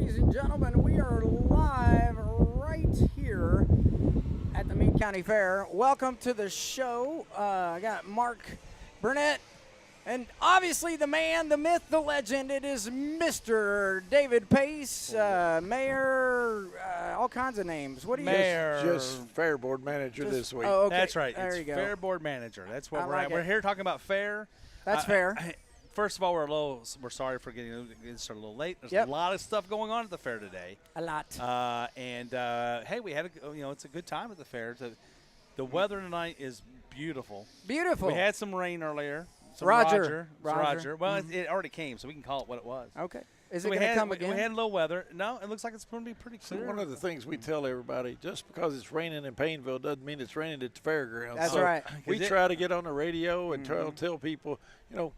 ladies and gentlemen. We are live right here at the Meade County Fair. Welcome to the show. I got Mark Burnett, and obviously the man, the myth, the legend. It is Mr. David Pace, Mayor, all kinds of names. What do you? Mayor. Just Fair Board Manager this week. Oh, okay. That's right. There It's you go. Fair Board Manager. That's what I we're like at. it. We're here talking about fair. That's fair. First of all, we're sorry for getting started a little late. There's Yep. a lot of stuff going on at the fair today. A lot. Hey, we had it's a good time at the fair. The weather tonight is beautiful. Beautiful. We had some rain earlier. Some Roger. Roger. Well, it already came, so we can call it what it was. Okay. Is So it going to come we again? had low weather. No, it looks like it's going to be pretty So clear. one of the things we tell everybody, just because it's raining in Painville doesn't mean it's raining at the fairgrounds. That's So right. We try to get on the radio and tell people,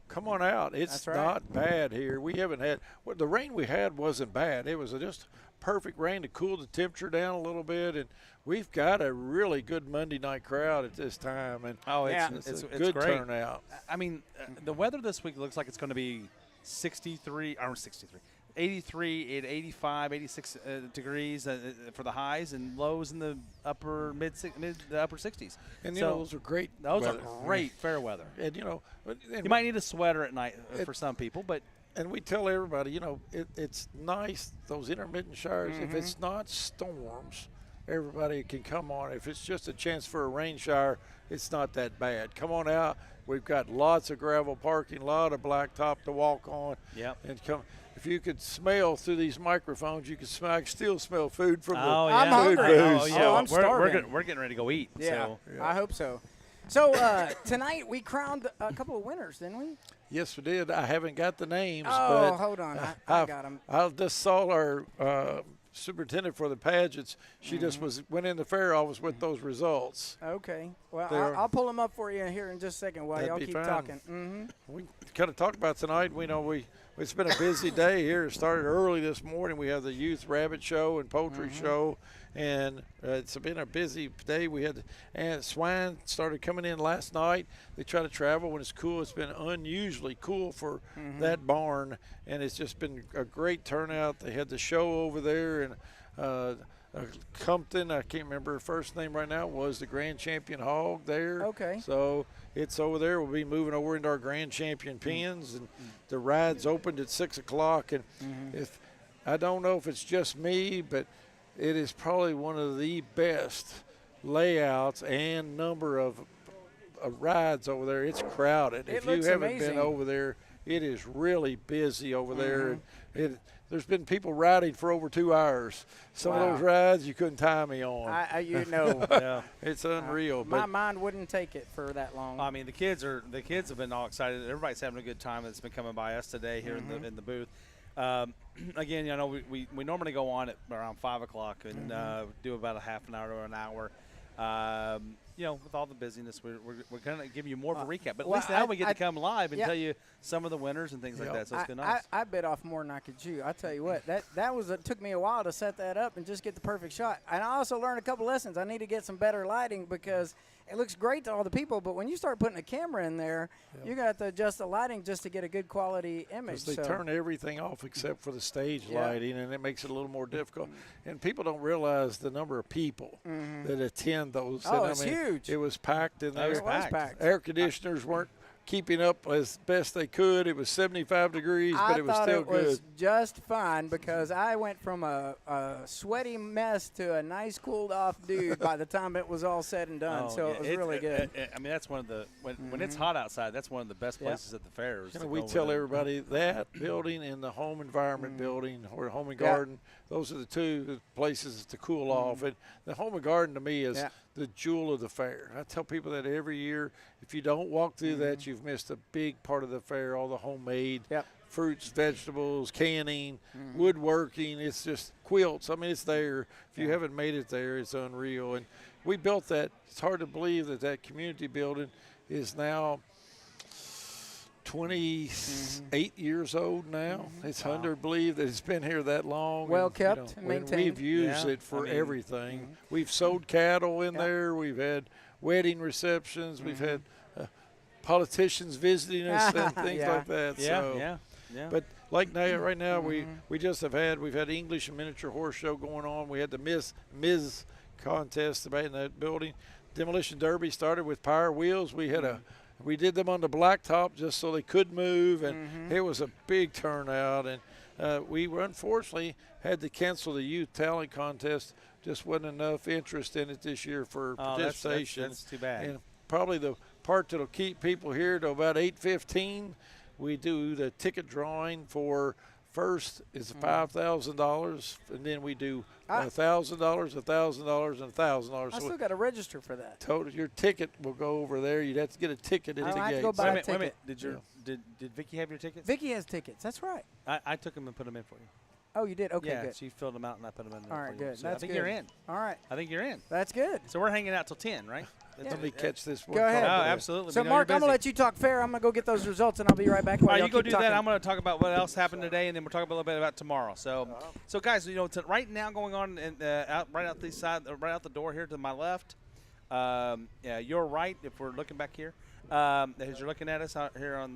come on out. It's That's right. not bad here. We haven't had the rain we had wasn't bad. It was just perfect rain to cool the temperature down a little bit, and we've got a really good Monday night crowd at this time. And it's a good great. turnout. I mean, the weather this week looks like it's going to be 83 and 85, 86 degrees for the highs, and lows in the upper upper 60s. And so those are great. those weather. are great fair weather. And You might need a sweater at night for some people, but and we tell everybody, it's nice, those intermittent showers. If it's not storms, everybody can come on. If it's just a chance for a rain shower, it's not that bad. Come on out. We've got lots of gravel parking, a lot of blacktop to walk on. Yep. And come. If you could smell through these microphones, you could smell. I can still smell food from the I'm food hungry. booths. Oh, yeah. I'm we're starving. we're getting ready to go eat. Yeah, So. I hope so. So tonight we crowned a couple of winners, didn't we? Yes, we did. I haven't got the names, Oh, but hold on. I got them. I just saw our superintendent for the pageants. She just went in the fair office with those results. Okay. Well, There. I'll pull them up for you here in just a second while That'd y'all be keep fine. talking. Mm-hmm. We kind of talked about tonight. It's been a busy day here. It started early this morning. We have the youth rabbit show and poultry show, and it's been a busy day. We had and swine started coming in last night. They try to travel when it's cool. It's been unusually cool for that barn, and it's just been a great turnout. They had the show over there, and Compton, I can't remember her first name right now, was the grand champion hog there. Okay. So it's over there. We'll be moving over into our grand champion pens, and the ride's opened at 6 o'clock. And if I don't know if it's just me, but it is probably one of the best layouts and number of rides over there. It's crowded. It If you looks haven't amazing. been over there, it is really busy over there. And there's been people riding for over 2 hours. Some Wow. of those rides you couldn't tie me on. Yeah. It's unreal. My But mind wouldn't take it for that long. I mean, the kids have been all excited. Everybody's having a good time that's been coming by us today here in the booth. Again, we normally go on at around 5 o'clock and do about a half an hour to an hour. With all the busyness, we're going to give you more of a recap. But at least now we get to come live and tell you some of the winners and things like that. So it's been nice. I bit off more than I could chew. I tell you what, it took me a while to set that up and just get the perfect shot. And I also learned a couple lessons. I need to get some better lighting because it looks great to all the people, but when you start putting a camera in there, you got to adjust the lighting just to get a good quality image. they turn everything off except for the stage lighting, and it makes it a little more difficult. And people don't realize the number of people that attend those. Oh, and it's huge. It was packed in there. It was packed. Air conditioners weren't keeping up as best they could. It was 75 degrees, but it was still good. I thought it was just fine because I went from a sweaty mess to a nice cooled off dude by the time it was all said and done. So it was really good. I mean, that's one of the when it's hot outside, that's one of the best places at the fair. We tell everybody that building and the home environment building or home and garden, those are the two places to cool off. And the home and garden to me is the jewel of the fair. I tell people that every year. If you don't walk through that, you've missed a big part of the fair, all the homemade fruits, vegetables, canning, woodworking. It's just quilts. I mean, it's there. If you haven't made it there, it's unreal. And we built that. It's hard to believe that community building is now 28 years old now. It's hard to believe that it's been here that long. Well kept, and maintained. we've used it for everything. We've sold cattle in there. We've had wedding receptions. We've had politicians visiting us and things like that. Yeah, so yeah. Yeah. But like now, right now, we've had English and miniature horse show going on. We had the Ms. contest about in that building. Demolition Derby started with power wheels. We had we did them on the blacktop just so they could move, and it was a big turnout. And we unfortunately had to cancel the youth talent contest. Just wasn't enough interest in it this year for participation. That's too bad. And probably the part that'll keep people here to about 8:15. We do the ticket drawing for first is $5,000, and then we do $1,000, $1,000, and $1,000. I still got to register for that. Total, your ticket will go over there. You'd have to get a ticket at the have to gate. go buy Wait a a minute. ticket. Did Vicky have your tickets? Vicky has tickets. That's right. I took them and put them in for you. Oh, you did? Okay, yeah, good. she filled them out and I put them in there. All right, for you. good. So That's I think good. you're in. All right. I think you're in. That's good. So we're hanging out till 10, right? Let me catch this one. Go ahead. Oh, call there. absolutely. So, We know Mark, you're I'm going to busy. let you talk fair. I'm going to go get those results, and I'll be right back while All right, y'all you go keep do talking. that. I'm going to talk about what else happened today, and then we'll talk a little bit about tomorrow. So, guys, right now going on right out the door here to my left. You're right. If we're looking back here, as you're looking at us out here on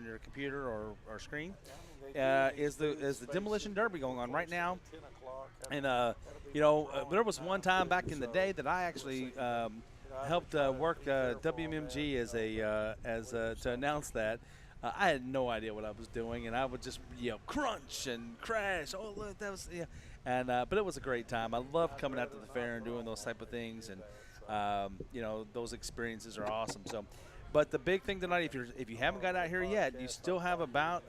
your computer or screen, is the demolition derby going on right now. And there was one time back in the day that I actually helped work WMMG to announce that. I had no idea what I was doing, and I would just crunch and crash. Oh, look, that was but it was a great time. I love coming out to the fair and doing those type of things, and those experiences are awesome. So. But the big thing tonight, if you haven't got out here yet, you still have about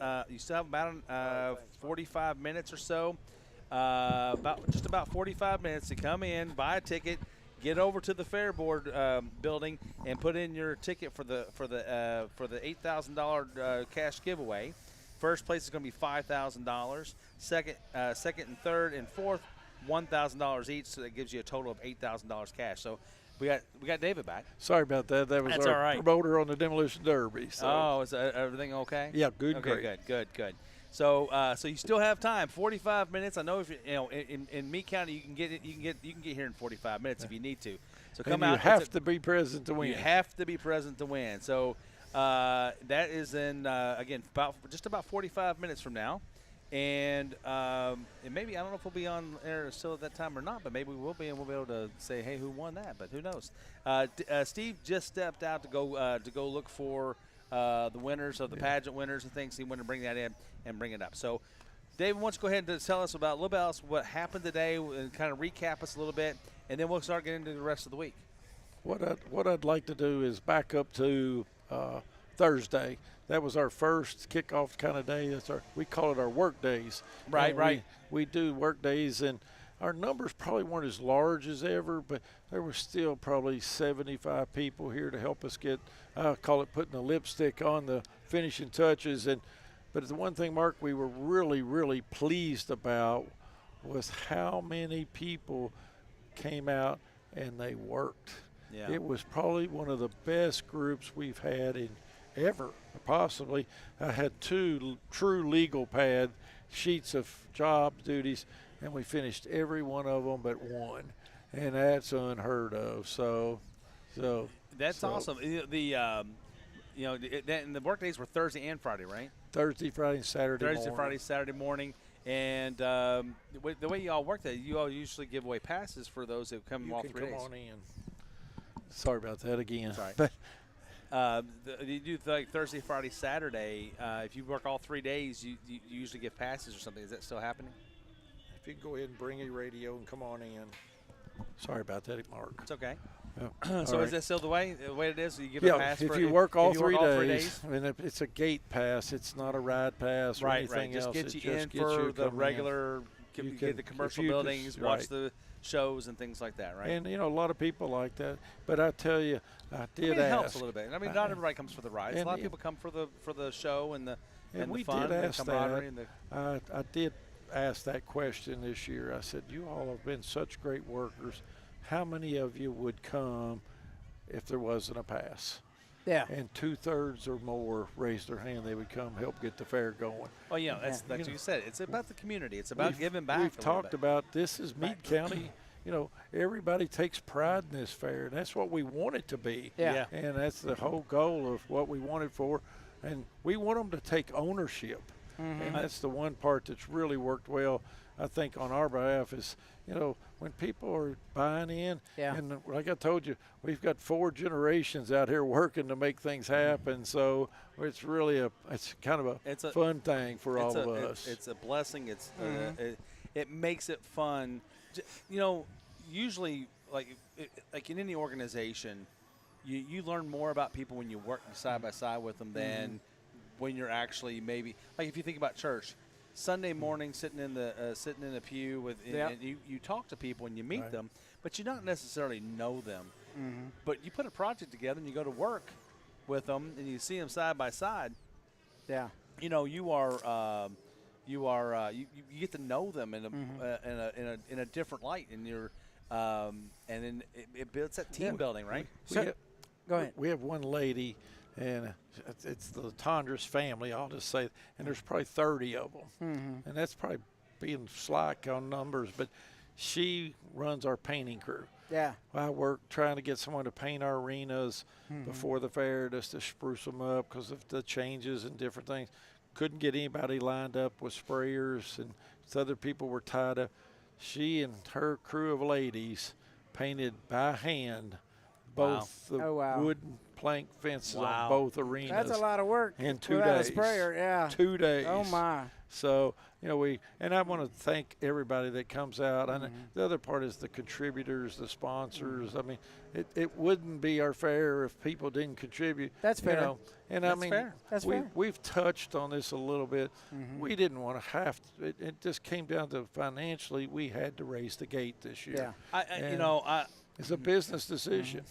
45 minutes or so, about 45 minutes to come in, buy a ticket, get over to the Fair Board building, and put in your ticket for the $8,000 cash giveaway. First place is going to be $5,000. Second and third and fourth, $1,000 each. So that gives you a total of $8,000 cash. So. We got David back. Sorry about that. That was That's our all right. promoter on the Demolition Derby. So. Oh, is everything okay? Yeah, good. Okay, great. good. So you still have time, 45 minutes. I know if in Meade County you can get here in 45 minutes if you need to. So come out. You have to be present to win. You have to be present to win. So that is in again just about 45 minutes from now. And maybe, I don't know if we'll be on air still at that time or not, but maybe we will be, and we'll be able to say, hey, who won that? But who knows? Steve just stepped out to go look for the winners of the pageant winners and things. He wanted to bring that in and bring it up. So, David, why don't you go ahead and tell us a little bit else what happened today and kind of recap us a little bit, and then we'll start getting into the rest of the week. What I'd like to do is back up to Thursday. That was our first kickoff kind of day. We call it our work days. Right. We do work days, and our numbers probably weren't as large as ever, but there were still probably 75 people here to help us get, I call it putting the lipstick on the finishing touches. But the one thing, Mark, we were really, really pleased about was how many people came out and they worked. Yeah. It was probably one of the best groups we've had in ever, possibly. I had 2 true legal pad sheets of job duties, and we finished every one of them but one, and that's unheard of. So that's awesome. And the work days were Thursday and Friday, right? Thursday, Friday, and Saturday morning. Friday, Saturday morning. And the way you all work that, you all usually give away passes for those who come all 3 days. You can come on in. Sorry about that again. Sorry. But you do like Thursday, Friday, Saturday. If you work all 3 days, you usually give passes or something. Is that still happening? if you can go ahead and bring a radio and come on in. Sorry about that, Mark. It's okay. Yeah. So All is that still the way it is? You give yeah, a pass if for you work all if you 3 work all 3 days, I mean, it's a gate pass. It's not a ride pass or Right. anything Just else. get It you just in gets for you the come in. regular, You get can- the if commercial you buildings, just- watch right. the shows and things like that, right? And, you know, a lot of people like that. But I tell you, I did it ask. helps a little bit. I mean, not everybody comes for the rides. A and lot of it- people come for the show and the we fun did and the ask camaraderie. that. And the I did ask that question this year. I said, you all have been such great workers. How many of you would come if there wasn't a pass? Yeah. And 2/3 or more raised their hand. They would come help get the fair going. Oh, yeah, that's You what know, you said. It's about the community. It's about We've- giving back. We've a little talked bit. about this is Meade County. You know, everybody takes pride in this fair, and that's what we want it to be. Yeah. And that's the whole goal of what we want it for. and we want them to take ownership. And that's the one part that's really worked well, I think, on our behalf is, when people are buying in, and like I told you, we've got 4 generations out here working to make things happen. So it's really it's kind of a fun thing for all of us. It's a blessing. It's it makes it fun. Usually, like in any organization, you learn more about people when you work side by side with them than when you're actually maybe, like if you think about church, Sunday morning sitting in the pew with and you talk to people and you meet them, but you don't necessarily know them. But you put a project together and you go to work with them and you see them side by side. Yeah. You get to know them in a different light, and and then it builds that team building, right? So, go ahead. We have one lady, and it's the Tondras family, I'll just say, and there's probably 30 of them. And that's probably being slack on numbers, but she runs our painting crew. Yeah. I work trying to get someone to paint our arenas before the fair, just to spruce them up because of the changes and different things. Couldn't get anybody lined up with sprayers, and other people were tied up. She and her crew of ladies painted by hand both the wooden plank fences on both arenas. That's a lot of work. In 2 without days. A sprayer, yeah. 2 days. Oh, my. So, and I want to thank everybody that comes out. And the other part is the contributors, the sponsors. I mean, it wouldn't be our fair if people didn't contribute. That's fair. And That's fair. That's fair. We've touched on this a little bit. We didn't want to have to. It just came down to financially, we had to raise the gate this year. Yeah. It's a business decision.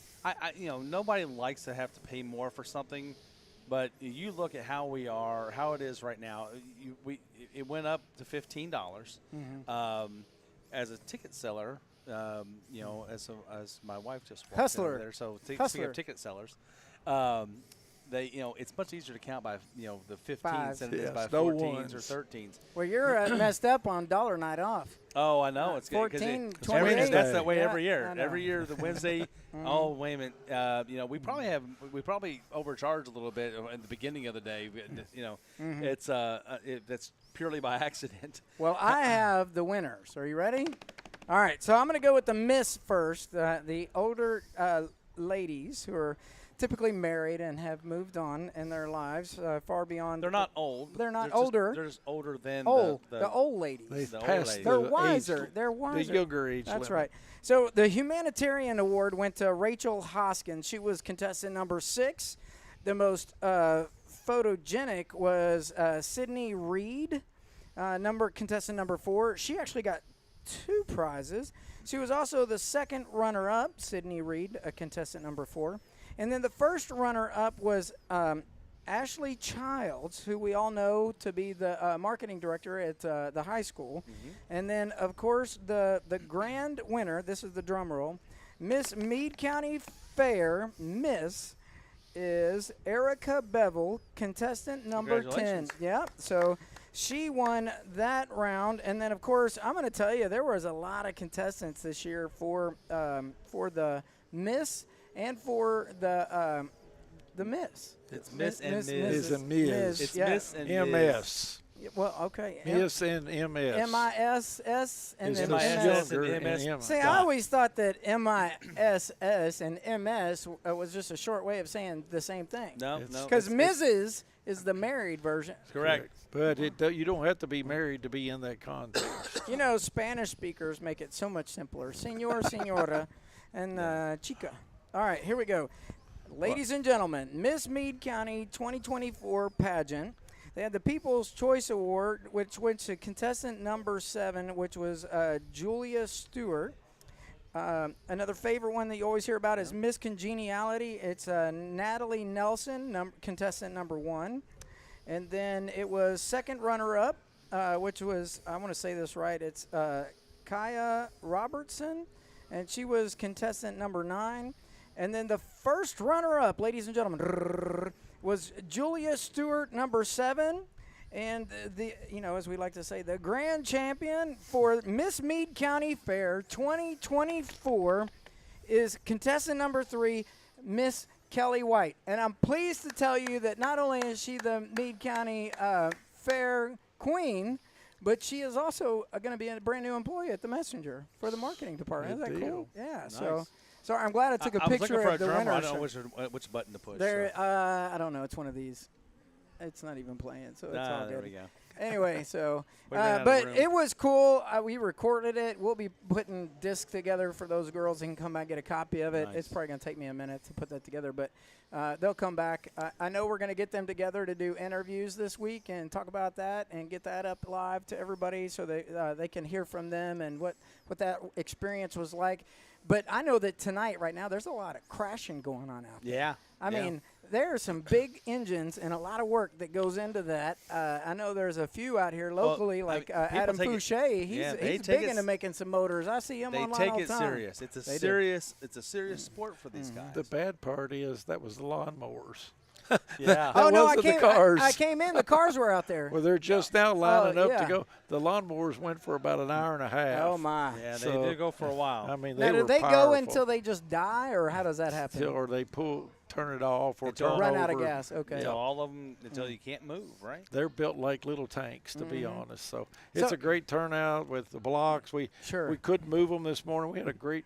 Nobody likes to have to pay more for something. But you look at how it is right now. It went up to $15 as a ticket seller. As my wife just walked Hustler over there. So speaking of ticket sellers, it's much easier to count by the 15s than it is by 14s or 13s. Well, you're messed up on dollar night off. Oh, I know. It's 14, 28. That's that way every year. I Every year, the Wednesday. Oh, wait a minute. We probably overcharge a little bit in the beginning of the day. It's that's purely by accident. Well, I have the winners. Are you ready? All right. So I'm going to go with the Miss first. The older ladies who are typically married and have moved on in their lives far beyond. They're not old. They're not older. They're just older than the old ladies. They've passed They're wiser. They're wiser. The younger age That's limit. right. So the humanitarian award went to Rachel Hoskins. She was contestant number 6. The most photogenic was Sydney Reed, contestant number 4. She actually got 2 prizes. She was also the second runner-up, Sydney Reed, contestant number 4. And then the first runner-up was Ashley Childs, who we all know to be the marketing director at the high school. And then, of course, the grand winner, this is the drum roll, Miss Meade County Fair Miss is Erica Bevel, contestant number 10. Yeah, so she won that round. And then, of course, I'm going to tell you, there was a lot of contestants this year for the Miss and for the Miss. It's Miss and Ms. Miss and Ms. It's Miss and MS. Well, okay. Miss and MS. M-I-S-S and then MISS MS. and MS. See, I always thought that M-I-S-S and MS was just a short way of saying the same thing. No. Because Mrs. is the married version. Correct. But you don't have to be married to be in that contest. Spanish speakers make it so much simpler. Senor, senora, and chica. All right, here we go. Ladies and gentlemen, Miss Meade County 2024 pageant. They had the People's Choice Award, which went to contestant number 7, which was Julia Stewart. Another favorite one that you always hear about is Miss Congeniality. It's Natalie Nelson, contestant number 1. And then it was second runner-up, which was, I want to say this right, it's Kaya Robertson, and she was contestant number 9. And then the first runner-up, ladies and gentlemen, was Julia Stewart, number 7. And as we like to say, the grand champion for Miss Meade County Fair 2024 is contestant number 3, Miss Kelly White. And I'm pleased to tell you that not only is she the Meade County Fair Queen, but she is also going to be a brand new employee at the Messenger for the marketing department. Good Isn't that deal. cool? Yeah. Nice. So I'm glad I took a picture of the winner. I don't know which button to push. There, so. I don't know. It's one of these. It's not even playing, so it's all There good. we go. Anyway, so But but it was cool. We recorded it. We'll be putting discs together for those girls. They can come back and get a copy of it. Nice. It's probably going to take me a minute to put that together, but they'll come back. I know we're going to get them together to do interviews this week and talk about that and get that up live to everybody so they can hear from them and what that experience was like. But I know that tonight, right now, there's a lot of crashing going on out there. Yeah. I mean, there are some big engines and a lot of work that goes into that. I know there's a few out here locally, Adam Fouché. He's big into making some motors. I see him online all the time. They take it serious. It's a serious sport for these guys. The bad part is that was the lawnmowers. Yeah. Oh no, the cars. I came in. The cars were out there. Well, they're just now lining up yeah. to go. The lawnmowers went for about an hour and a half. Oh my! Yeah, they did go for a while. I mean, now, they do they powerful. go until they just die, or how does that happen? Or they turn it off, or Until turn run over. out of gas. Okay. Until all of them, until you can't move, right? They're built like little tanks, to be Mm-hmm. honest. So it's a great turnout with the blocks. We couldn't move them this morning. We had a great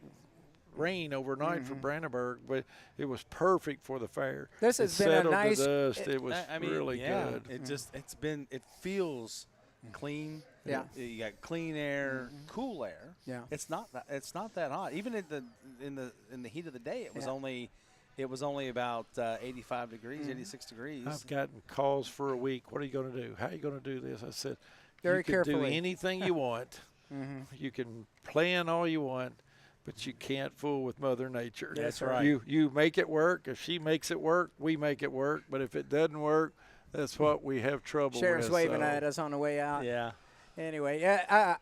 rain overnight for Brandenburg, but it was perfect for the fair. This has been a nice. It was really good. It feels clean. Yeah. You got clean air, cool air. Yeah. It's not that hot. Even in the heat of the day, it was only about 85 degrees, 86 degrees. I've gotten calls for a week. What are you going to do? How are you going to do this? I said, Very you can carefully. do anything you want. You can plan all you want, but you can't fool with Mother Nature. That's right. You make it work. If she makes it work, we make it work. But if it doesn't work, that's what we have trouble Sheriff's with. waving at us on the way out. Yeah. Anyway, a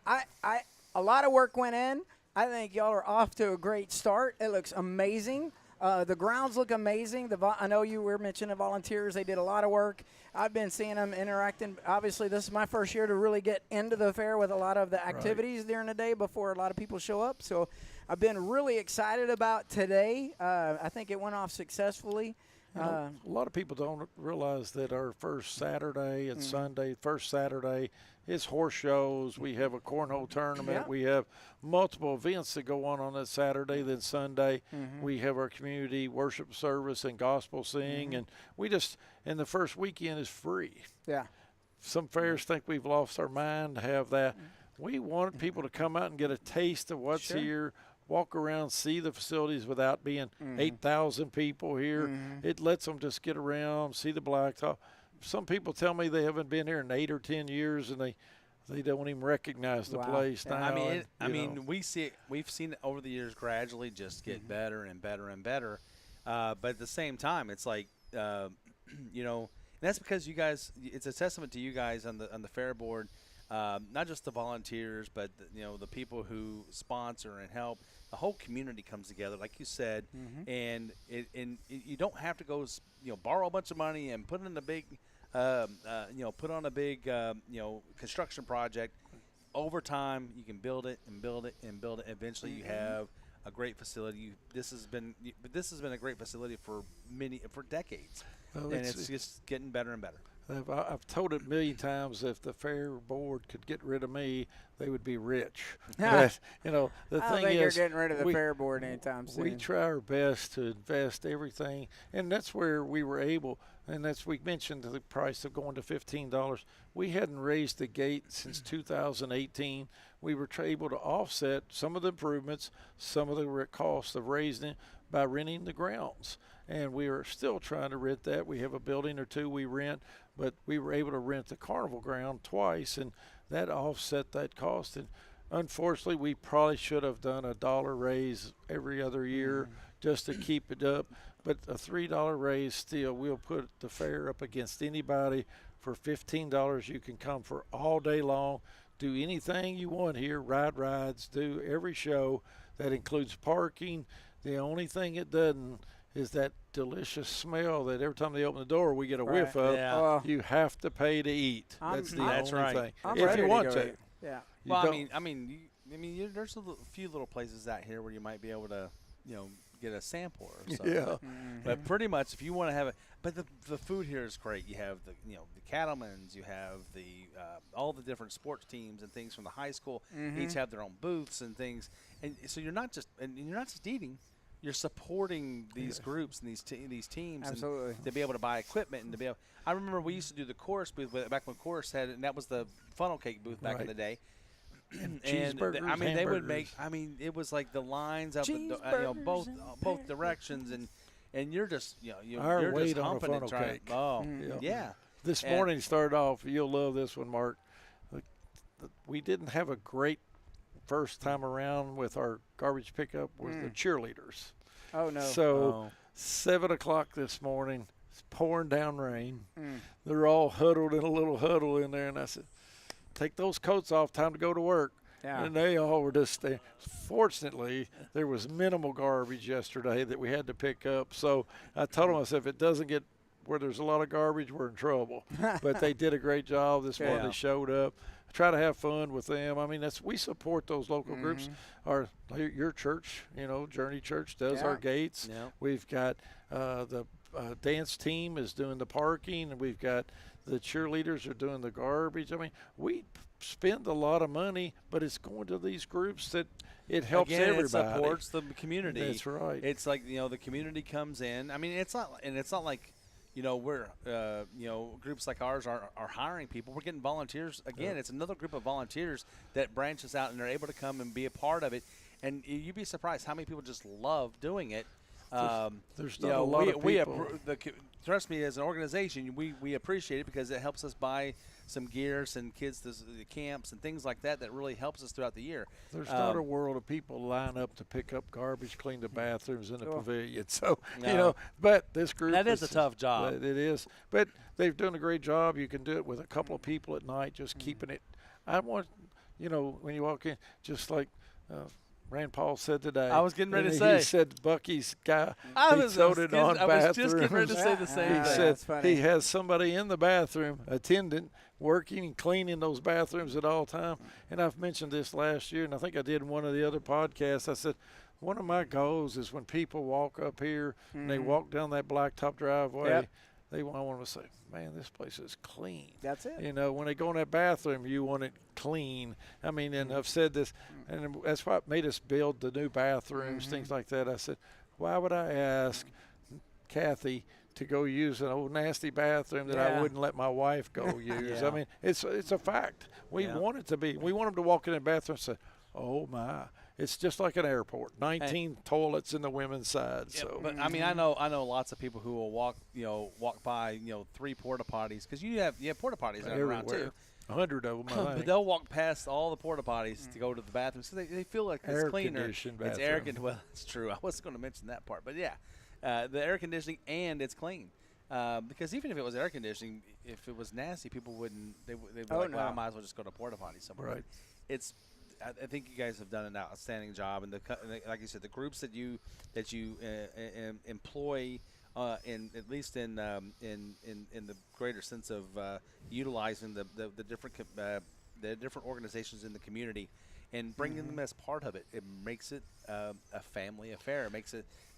lot of work went in. I think y'all are off to a great start. It looks amazing. The grounds look amazing. I know you were mentioning volunteers. They did a lot of work. I've been seeing them interacting. Obviously, this is my first year to really get into the fair with a lot of the activities during the day before a lot of people show up. So I've been really excited about today. I think it went off successfully. A lot of people don't realize that our first Saturday and Sunday, first Saturday is horse shows. We have a cornhole tournament. Yeah. We have multiple events that go on that Saturday. Then Sunday, we have our community worship service and gospel sing. And and the first weekend is free. Yeah. Some fairs think we've lost our mind to have that. We want people to come out and get a taste of what's here. Walk around, see the facilities without being 8,000 people here. It lets them just get around, see the blacktop. Some people tell me they haven't been here in 8 or 10 years, and they don't even recognize the place now. We've seen it over the years gradually just get better and better and better. But at the same time, it's like, and that's because you guys. It's a testament to you guys on the fair board. Not just the volunteers, but the people who sponsor and help. The whole community comes together, like you said, and you don't have to go, borrow a bunch of money and put in a big, construction project. Over time, you can build it and build it and build it. Eventually, you have a great facility. This has been a great facility for decades, and it's just getting better and better. I've told it a million times, if the fair board could get rid of me, they would be rich. But, the I don't thing think you're is, getting rid of the fair board anytime soon. we try our best to invest everything, and that's where we were able, and we mentioned the price of going to $15. We hadn't raised the gate since 2018. We were able to offset some of the improvements, some of the costs of raising it by renting the grounds. And we are still trying to rent that. We have a building or two we rent, but we were able to rent the carnival ground twice, and that offset that cost. And unfortunately, we probably should have done a $1 raise every other year just to keep it up. But a $3 raise still will put the fair up against anybody. For $15, you can come for all day long, do anything you want here, ride rides, do every show. That includes parking. The only thing it doesn't is that delicious smell that every time they open the door we get a whiff of. Yeah. You have to pay to eat. That's the only thing. I'm if ready you want to. to. Yeah. Well, there's a few little places out here where you might be able to, get a sample or something. Yeah. But pretty much, if you want to have it, but the food here is great. You have the the cattlemen's, you have the all the different sports teams and things from the high school. Each have their own booths and things, and so you're not just eating. You're supporting these groups and these teams. Absolutely. And to be able to buy equipment and to be able. I remember we used to do the chorus booth back when chorus had it, and that was the funnel cake booth back in the day. And cheeseburgers, I mean, they would make. hamburgers. I mean, it was like the lines out the both directions, and you're just Our you're weight just on a humping funnel and trying. cake. Oh, Yeah. yeah. This And- morning started off, you'll love this one, Mark. We didn't have a great first time around with our garbage pickup with the cheerleaders. Oh, no. So 7 o'clock this morning, it's pouring down rain. They're all huddled in a little huddle in there, and I said, take those coats off, time to go to work. Yeah. And they all were just there. Fortunately, there was minimal garbage yesterday that we had to pick up. So I told them, I said, if it doesn't get where there's a lot of garbage, we're in trouble. But they did a great job this morning. Yeah. They showed up. I try to have fun with them. I mean, we support those local groups. Your church, Journey Church does our gates. Yeah. We've got the dance team is doing the parking, and we've got the cheerleaders are doing the garbage. I mean, we spend a lot of money, but it's going to these groups that it helps everybody. It supports the community. That's right. It's like the community comes in. I mean, it's not like we're groups like ours are hiring people. We're getting volunteers. Again, it's another group of volunteers that branches out and they're able to come and be a part of it. And you'd be surprised how many people just love doing it. There's not a lot of people. Trust me, as an organization, we appreciate it because it helps us buy some gear, send kids to the camps and things like that really helps us throughout the year. There's not a world of people line up to pick up garbage, clean the bathrooms in the pavilion. So, but this group That is a tough job. It is. But they've done a great job. You can do it with a couple of people at night, just keeping it. I want, when you walk in, just like Rand Paul said today. I was getting ready to he say. He said Bucky's guy, I he was sold on I was just getting ready bathrooms. to say the same He thing. said he has somebody in the bathroom, attendant, working and cleaning those bathrooms at all time. And I've mentioned this last year, and I think I did in one of the other podcasts. I said, one of my goals is when people walk up here and they walk down that blacktop driveway, I want them to say, man, this place is clean. That's it. When they go in that bathroom, you want it clean. I mean, and I've said this, and that's what made us build the new bathrooms, things like that. I said, why would I ask Kathy to go use an old nasty bathroom that I wouldn't let my wife go use? I mean, it's a fact. We want it to be. We want them to walk in the bathroom and say, oh, my. It's just like an airport. 19 toilets in the women's side. Yeah, So, but I mean, I know lots of people who will walk by, 3 porta potties because you have porta potties around too. 100 of them, I think. But they'll walk past all the porta potties to go to the bathroom, so they feel like it's cleaner. Air-conditioned It's air bathroom. conditioned. Well, it's true. I wasn't going to mention that part, but yeah, the air conditioning and it's clean. Because even if it was air conditioning, if it was nasty, people wouldn't. They'd be like, well, I might as well just go to porta potty somewhere. Right. I think you guys have done an outstanding job, and like you said, the groups that you employ, at least in the greater sense of utilizing the different organizations in the community, and bringing them as part of it, it makes it a family affair.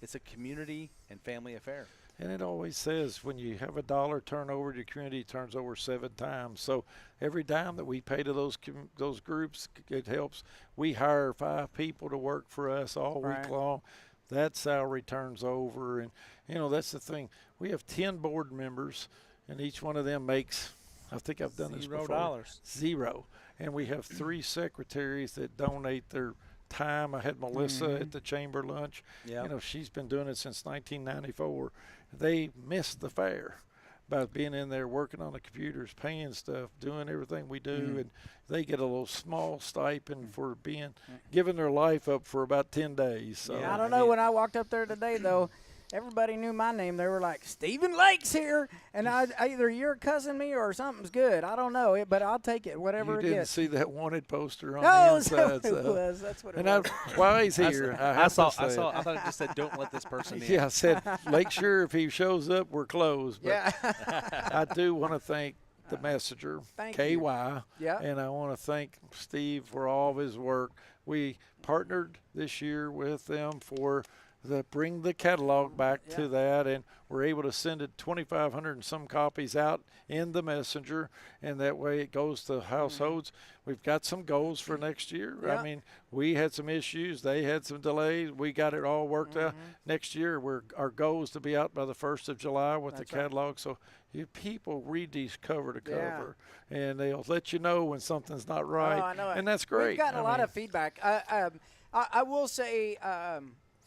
It's a community and family affair. And it always says when you have a dollar turnover, your community turns over 7 times. So every dime that we pay to those groups, it helps. We hire 5 people to work for us all week long. That salary turns over. And, that's the thing. We have 10 board members, and each one of them makes, I think I've done this before. $0. 0. And we have 3 secretaries that donate their time. I had Melissa at the chamber lunch. Yeah. She's been doing it since 1994. They missed the fair by being in there working on the computers, paying stuff, doing everything we do, and they get a little small stipend for giving their life up for about 10 days. So I don't know. When I walked up there today, though, everybody knew my name. They were like, Stephen Lake's here. And either you're cussing me or something's good. I don't know, but I'll take it, whatever you it didn't gets. see that wanted poster on No, the inside. so it was. That's what it and was. while he's here, I thought it just said, "Don't let this person in." Yeah, I said, make sure if he shows up, we're closed. But Yeah. I do want to thank the messenger, Thank KY, you. Yeah. and I want to thank Steve for all of his work. We partnered this year with them for bring the catalog back to that, and we're able to send it 2,500 and some copies out in the messenger, and that way it goes to households. We've got some goals for next year. I mean, we had some issues, they had some delays. We got it all worked out. Next year, our goal is to be out by the 1st of July with the catalog. So people read these cover to cover, and they'll let you know when something's not right. Oh, I know it. And that's great. We've gotten a lot of feedback. I will say,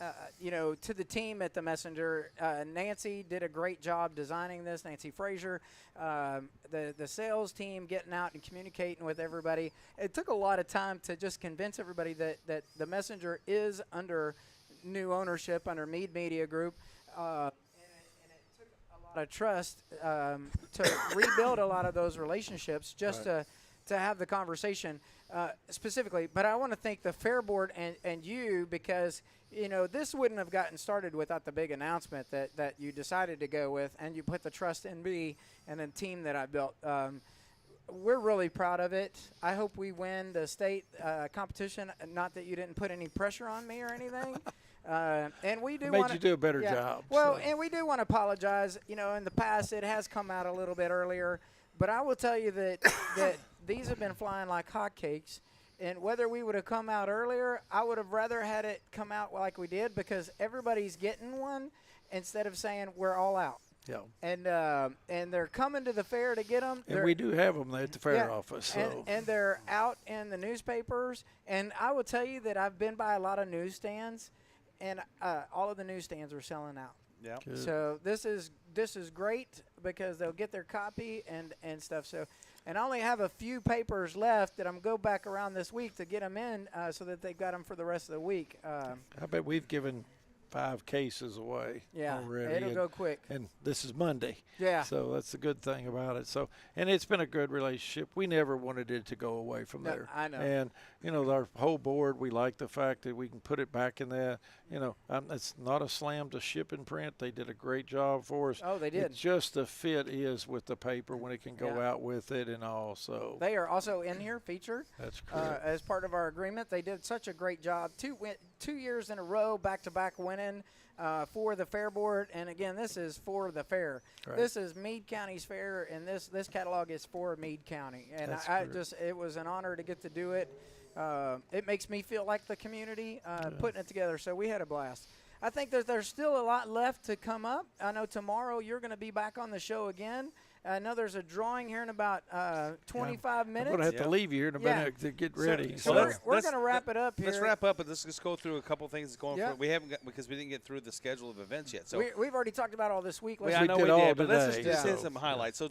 to the team at the Messenger, Nancy did a great job designing this, Nancy Frazier. The sales team getting out and communicating with everybody. It took a lot of time to just convince everybody that the Messenger is under new ownership, under Meade Media Group. And it took a lot of trust to rebuild a lot of those relationships just to have the conversation specifically. But I want to thank the Fair Board and you, because this wouldn't have gotten started without the big announcement that you decided to go with, and you put the trust in me and the team that I built. We're really proud of it. I hope we win the state competition. Not that you didn't put any pressure on me or anything. And we do made you do a better job. Well, and we do want to apologize. In the past it has come out a little bit earlier, but I will tell you that these have been flying like hotcakes. And whether we would have come out earlier, I would have rather had it come out like we did, because everybody's getting one instead of saying we're all out. Yeah. And they're coming to the fair to get them. And we do have them at the fair office. So. And they're out in the newspapers. And I will tell you that I've been by a lot of newsstands, and all of the newsstands are selling out. Yeah. So this is great, because they'll get their copy and stuff. So, and I only have a few papers left that I'm go back around this week to get them in, so that they've got them for the rest of the week. I bet we've given 5 cases away already. It'll go quick. And this is Monday. Yeah. So that's the good thing about it. So, and it's been a good relationship. We never wanted it to go away from there. I know. And, our whole board, we like the fact that we can put it back in there. It's not a slam to ship and print. They did a great job for us. Oh, they did. It's just the fit is with the paper when it can go out with it and all. So they are also in here featured. That's correct. As part of our agreement. They did such a great job. 2 years in a row, back-to-back winning for the Fair Board. And, again, this is for the fair. Right. This is Meade County's fair, and this catalog is for Meade County. And it was an honor to get to do it. It makes me feel like the community putting it together. So we had a blast. I think that there's still a lot left to come up. I know tomorrow you're going to be back on the show again. I know there's a drawing here in about 25 minutes. I'm going to have to leave you here in a minute to get ready. So we're going to wrap it up here. Let's wrap up, and let's just go through a couple things that's going for. We haven't got, because we didn't get through the schedule of events yet. So we've already talked about all this week. I know we did, but let's just hit some highlights.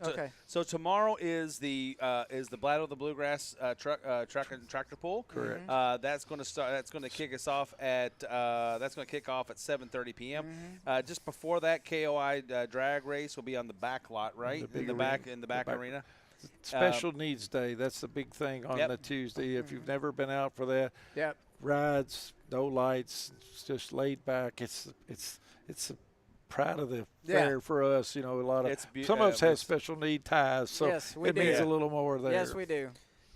So tomorrow is the Blatto the Bluegrass tractor pull. Correct. That's going to start. That's going to kick us off at. That's going to kick off at 7:30 p.m. Just before that, KOI drag race will be on the back lot, right? In the back arena. Special Needs Day. That's the big thing on the Tuesday. If you've never been out for that, rides, no lights, it's just laid back. It's a pride of the fair for us. A lot of some of us have special need ties, so it means a little more there. Yes, we do.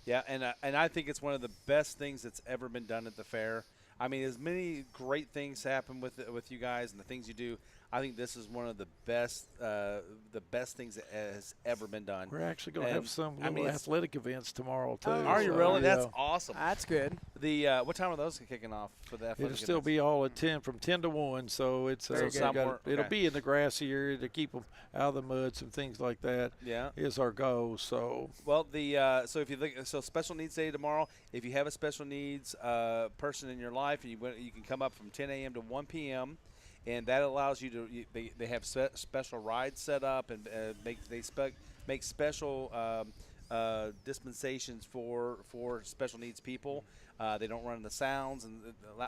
Yeah, and I think it's one of the best things that's ever been done at the fair. I mean, as many great things happen with you guys and the things you do. I think this is one of the best things that has ever been done. We're actually going to have some little athletic events tomorrow too. Are you really? That's awesome. That's good. What time are those kicking off for the athletic It'll still events? be all at 10, from 10 to 1. So it's it'll be in the grassy area to keep them out of the mud, some things like that. Yeah, is our goal. So so if you look, Special Needs Day tomorrow. If you have a special needs person in your life, and you can come up from 10 a.m. to 1 p.m. And that allows you to. They have special rides set up, and make special dispensations for special needs people. They don't run the sounds, and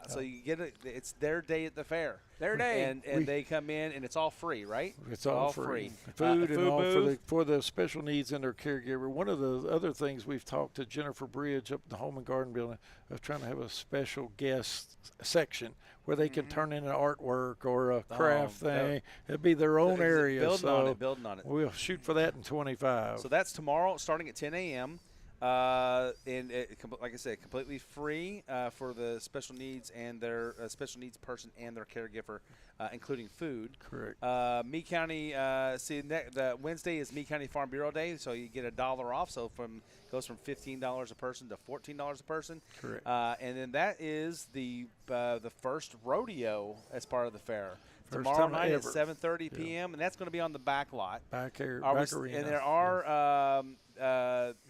so you get it. It's their day at the fair. Their day, and they come in, and it's all free, right? It's all free. Food and all for the special needs and their caregiver. One of the other things we've talked to Jennifer Bridge up in the Home and Garden building of trying to have a special guest section where they can turn in an artwork or a craft thing. It'd be their own area. Building on it. We'll shoot for that in 25. So that's tomorrow, starting at 10 a.m. And like I said, completely free for the special needs and their special needs person and their caregiver, including food. Correct. Meade County, the Wednesday is Meade County Farm Bureau Day, so you get $1 off. So goes from $15 a person to $14 a person. Correct. And then that is the first rodeo as part of the fair. First Tomorrow time night ever. at 7:30 p.m. and that's going to be on the back lot. Back arena. And there are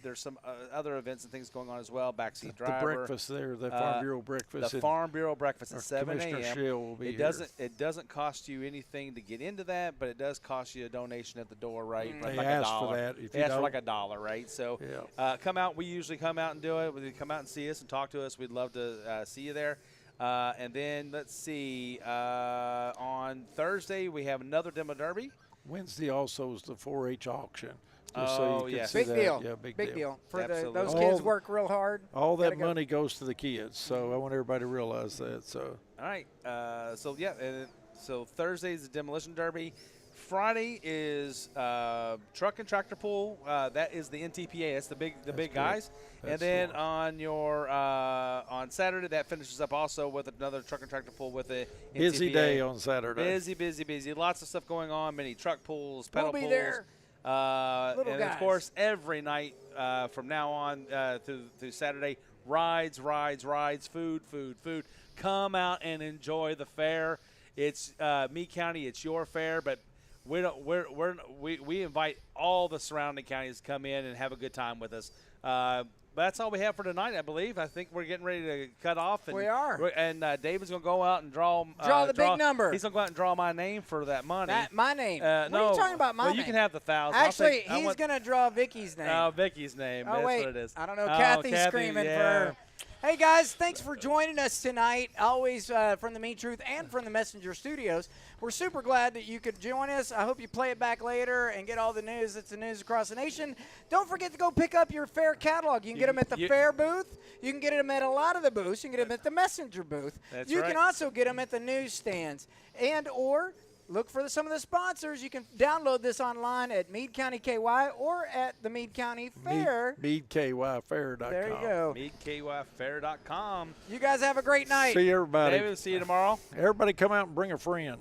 there's some other events and things going on as well. Backseat driver. The breakfast there, the Farm Bureau breakfast. The Farm Bureau breakfast at 7 a.m. Commissioner Shill will be It doesn't cost you anything to get into that, but it does cost you a donation at the door, right? They like ask $1. for that. If They you ask for don't- like $1, right? So come out. We usually come out and do it. When you come out and see us and talk to us, we'd love to see you there. And then let's see. On Thursday we have another demo derby. Wednesday also is the 4-H auction. Oh, you can yes. see Big that. deal. Yeah, big deal. For Absolutely. those All- kids work real hard. All that Gotta go. money goes to the kids, so I want everybody to realize that. So All right. So Thursday is the demolition derby. Friday is truck and tractor pull. That is the NTPA. That's the big good. guys. That's and then the on Saturday that finishes up also with another truck and tractor pull with the busy NTPA. day on Saturday. Busy. Lots of stuff going on. Many truck pulls, pedal We'll be pulls. there. And guys. of course, every night from now on through Saturday, rides, food. Come out and enjoy the fair. It's Meade County. It's your fair, but we invite all the surrounding counties to come in and have a good time with us. But that's all we have for tonight, I believe. I think we're getting ready to cut off. And We are. And David's going to go out and draw the big number. He's going to go out and draw my name for that money. My name. No, what are you talking about? My well, name. you can have the 1,000. Actually, he's going to draw Vicky's name. Oh, Vicky's name. Oh, That's wait. what it is. I don't know. Oh, Kathy's Kathy, screaming yeah. for. Hey, guys, thanks for joining us tonight. Always from the Meade Truth and from the Messenger Studios. We're super glad that you could join us. I hope you play it back later and get all the news that's the news across the nation. Don't forget to go pick up your fair catalog. You can get them at the fair booth. You can get them at a lot of the booths. You can get them at the Messenger booth. That's you right. can also get them at the newsstands. And or look for some of the sponsors. You can download this online at Meade County KY or at the Meade County Fair. MeadeKYFair.com. There you go. MeadeKYFair.com. You guys have a great night. See everybody. David, see you tomorrow. Everybody come out and bring a friend.